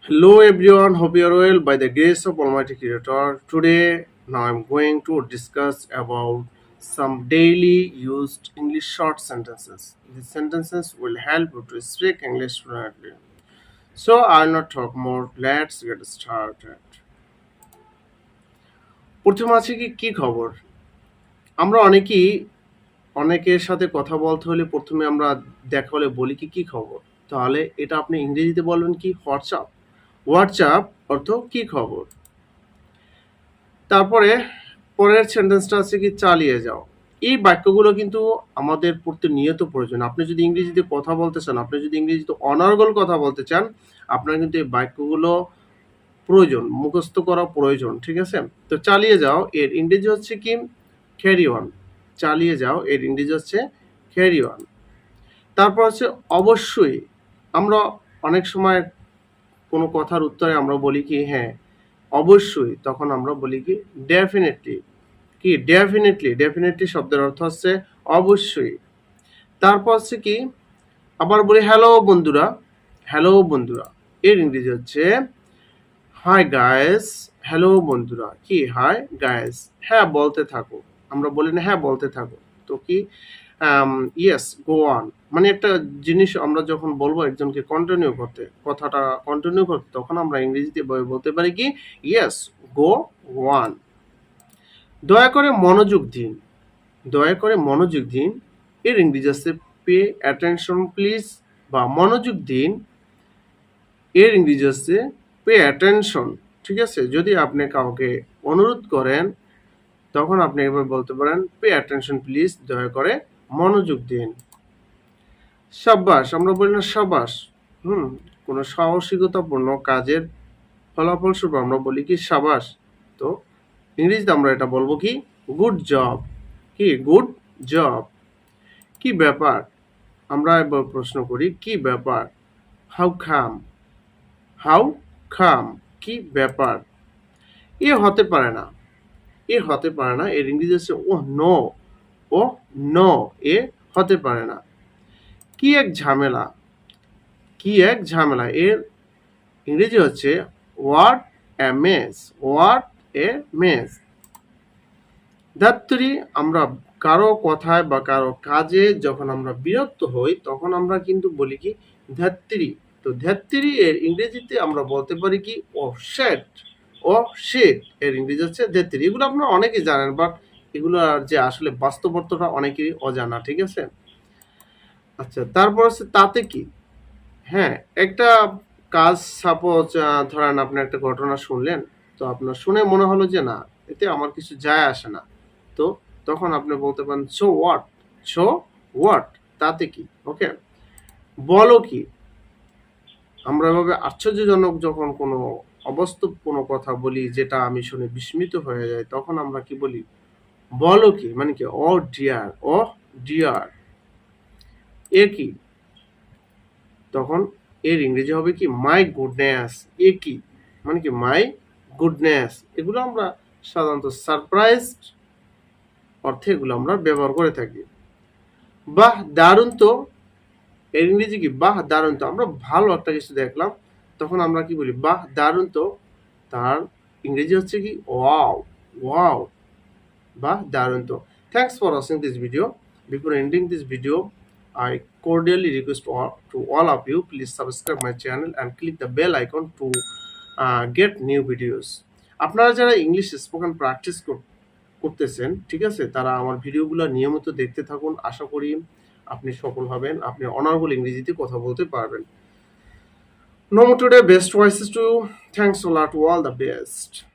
Hello everyone, hope you are well by the grace of Almighty Creator. Today, now I'm going to discuss about some daily used English short sentences. These sentences will help you to speak English fluently. So I'll not talk more. Let's get started. প্রথমে আছে কি খবর? আমরা অনেকের সাথে কথা বলতে হলে প্রথমে আমরা দেখা হলে বলি কি খবর? তাহলে এটা আপনি ইংরেজিতে বলবেন কি হোয়াটসঅ্যাপ। হোয়াটসঅ্যাপ অর্থ কি খবর? তারপরে পরের সেন্টেন্সটা আছে কি চালিয়ে যাও। এই বাক্যগুলো কিন্তু আমাদের প্রতিনিয়ত প্রয়োজন। আপনি যদি ইংরেজিতে কথা বলতে চান, আপনি যদি ইংরেজিতে অনর্গল কথা বলতে চান, আপনার কিন্তু এই বাক্যগুলো প্রয়োজন, মুখস্থ করা প্রয়োজন। ঠিক আছে? তো চালিয়ে যাও এর ইংরেজি হচ্ছে কি ক্যারি অন। চালিয়ে যাও এর ইংরেজি হচ্ছে ক্যারি অন। তারপর হচ্ছে অবশ্যই। আমরা অনেক সময় কোনো কথার উত্তরে আমরা বলি কি হ্যাঁ, অবশ্যই। তখন আমরা বলি কি ডেফিনেটলি। কি ডেফিনেটলি শব্দের অর্থ হচ্ছে অবশ্যই। তারপর হচ্ছে কি আবার বলি হ্যালো বন্ধুরা এর ইংরেজি হচ্ছে হাই গাইস। হ্যালো বন্ধুরা কি হাই গাইস। হ্যাঁ বলতে থাকো। আমরা বলি না হ্যাঁ বলতে থাকো। তো কি ইয়েস গো অন। মানে একটা জিনিস আমরা যখন বলবো একজনকে কথাটা কন্টিনিউ করতে, তখন আমরা ইংরেজিতে বলতে পারি কি ইয়েস গো অন। দয়া করে মনোযোগ দিন। দয়া করে মনোযোগ দিন এর ইংরেজি আছে পে অ্যাটেনশন প্লিজ, বা মনোযোগ দিন এর ইংরেজি আছে পে অ্যাটেনশন। ঠিক আছে? যদি আপনি কাউকে অনুরোধ করেন তখন আপনি এভাবে বলতে পারেন পে অ্যাটেনশন প্লিজ, দয়া করে মনোযোগ দিন। সাব্বাস, আমরা বলি না সাবাস। কোনো সাহসিকতাপূর্ণ কাজের ফলাফলস্বরূপ আমরা বলি কি সাবাস। তো ইংরেজিতে আমরা এটা বলবো কি গুড জব। কি গুড জব। কি ব্যাপার, আমরা এবার প্রশ্ন করি কি ব্যাপার। হাউ খাম। হাউ খাম কি ব্যাপার। এ হতে পারে না। এ হতে পারে না এর ইংরেজি হচ্ছে ও নো। ও নো এ হতে পারে না। কি এক ঝামেলা। কি এক ঝামেলা এর ইংরেজি হচ্ছে what a mace. What a mace. ধাত্রী, আমরা কারো কথায় বা কারো কাজে যখন আমরা বিরক্ত হই তখন আমরা কিন্তু বলি কি ধাত্রী। তো ধাত্রী এর ইংরেজিতে আমরা বলতে পারি কি ও শেট। ও শেট এর ইংরেজি হচ্ছে ধাত্রী। এগুলো আপনারা অনেকেই জানেন, বাট এগুলো যে আসলে বাস্তব অর্থটা অনেকেরই অজানা। ঠিক আছে? আচ্ছা, তারপর হচ্ছে তাতে কি। হ্যাঁ, একটা কাজ সাপোজ ধরেন আপনি একটা ঘটনা শুনলেন, তো আপনার শুনে মনে হলো যে না, এতে আমার কিছু যায় আসে না। তো তখন আপনি বলতে পারেন সো হোয়াট। সো হোয়াট তাতে কি। ওকে, বলো কি। আমরা এভাবে আশ্চর্যজনক যখন কোনো অবাস্তব কোনো কথা বলি যেটা আমি শুনে বিস্মিত হয়ে যাই, তখন আমরা কি বলি বলো কি, মানে কি ও ডিয়ার। ও ডিয়ার এ কি, তখন এর ইংরেজি হবে কি মাই গুডনেস। এ কি মানে কি মাই গুডনেস। এগুলো আমরা সাধারণত সারপ্রাইজ অর্থে এগুলো আমরা ব্যবহার করে থাকি। বাহ দারুণ তো এর ইংরেজি কি বাহ দারুণ তো। আমরা ভালো একটা কিছু দেখলাম, তখন আমরা কি বলি বাহ দারুণ তো। তার ইংরেজি হচ্ছে কি ওয়াও। ওয়াও বাহ দারুণ তো। Thanks for watching this video. Before ending this video, I cordially request to all of you, please subscribe my channel and click the bell icon to get new videos. আপনারা যারা English spoken practice করতেছেন, ঠিক আছে, তারা আমার ভিডিওগুলো নিয়মিত দেখতে থাকুন। আশা করি আপনি সফল হবেন, আপনি অনার্গল ইংরেজিতে কথা বলতে পারবেন। No more today, best wishes to you. Thanks a lot to all the best.